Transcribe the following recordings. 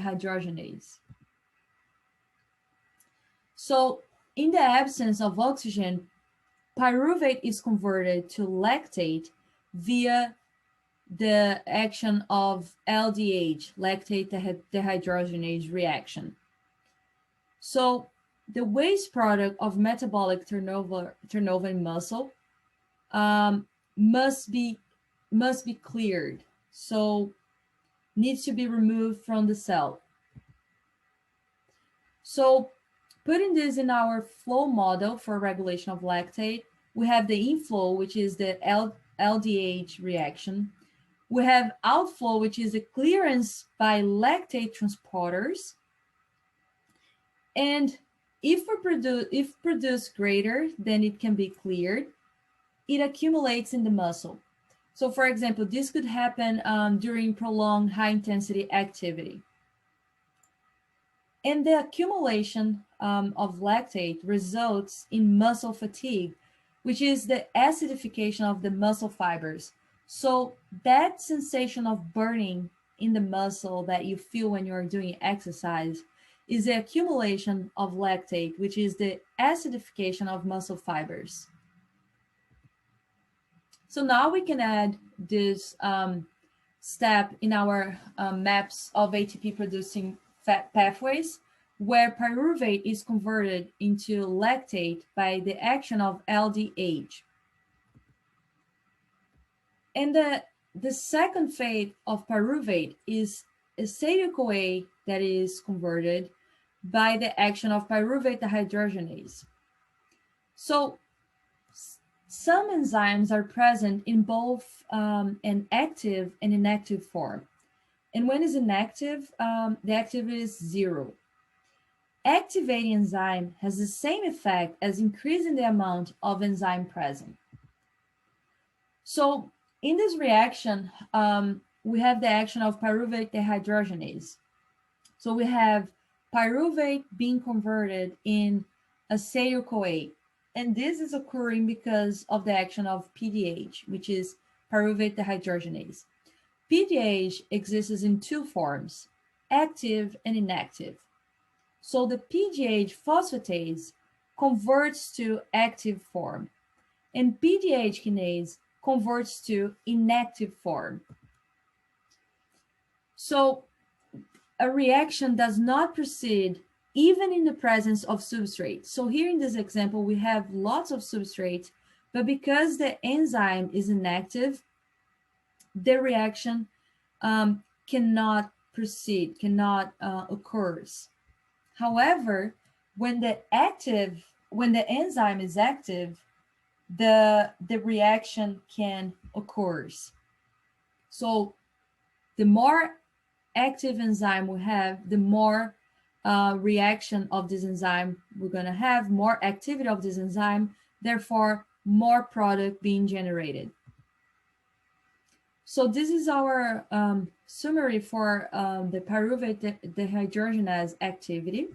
dehydrogenase. So in the absence of oxygen, pyruvate is converted to lactate via the action of LDH, lactate dehydrogenase reaction. So the waste product of metabolic turnover in muscle must be cleared. So needs to be removed from the cell. So putting this in our flow model for regulation of lactate, we have the inflow, which is the LDH reaction. We have outflow, which is the clearance by lactate transporters. And if produced greater than it can be cleared, it accumulates in the muscle. So for example, this could happen during prolonged high-intensity activity. And the accumulation of lactate results in muscle fatigue, which is the acidification of the muscle fibers. So that sensation of burning in the muscle that you feel when you're doing exercise is the accumulation of lactate, which is the acidification of muscle fibers. So now we can add this step in our maps of ATP producing fat pathways, where pyruvate is converted into lactate by the action of LDH. And the second phase of pyruvate is acetyl-CoA that is converted by the action of pyruvate dehydrogenase. So some enzymes are present in both an active and inactive form. And when it's inactive, the activity is 0. Activating enzyme has the same effect as increasing the amount of enzyme present. So in this reaction, we have the action of pyruvate dehydrogenase. So we have pyruvate being converted in acetyl-CoA. And this is occurring because of the action of PDH, which is pyruvate dehydrogenase. PDH exists in two forms, active and inactive. So the PDH phosphatase converts to active form, and PDH kinase converts to inactive form. So a reaction does not proceed even in the presence of substrate. So here in this example, we have lots of substrate, but because the enzyme is inactive, the reaction cannot proceed, cannot occurs. However, when the enzyme is active, the reaction can occurs. So the more active enzyme we have, the more reaction of this enzyme we're going to have, more activity of this enzyme, therefore more product being generated. So this is our summary for the pyruvate dehydrogenase activity.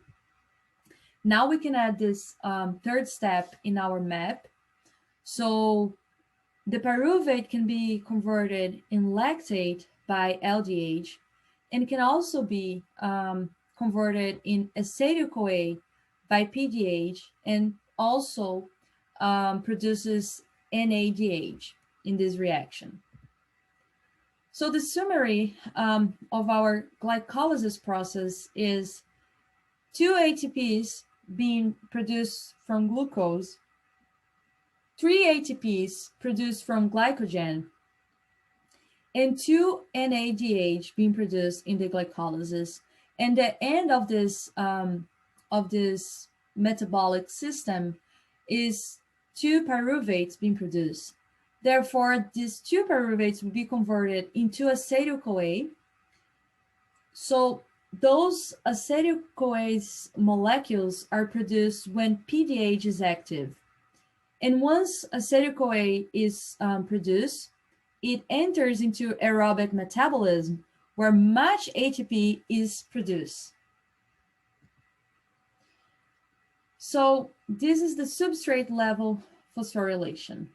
Now we can add this third step in our map. So the pyruvate can be converted in lactate by LDH, and can also be converted in acetyl-CoA by PDH, and also produces NADH in this reaction. So the summary of our glycolysis process is 2 ATPs being produced from glucose, 3 ATPs produced from glycogen, and 2 NADH being produced in the glycolysis. And the end of this metabolic system is 2 pyruvates being produced. Therefore, these 2 pyruvates will be converted into acetyl-CoA. So those acetyl-CoA molecules are produced when PDH is active. And once acetyl-CoA is produced, it enters into aerobic metabolism, where much ATP is produced. So this is the substrate level phosphorylation.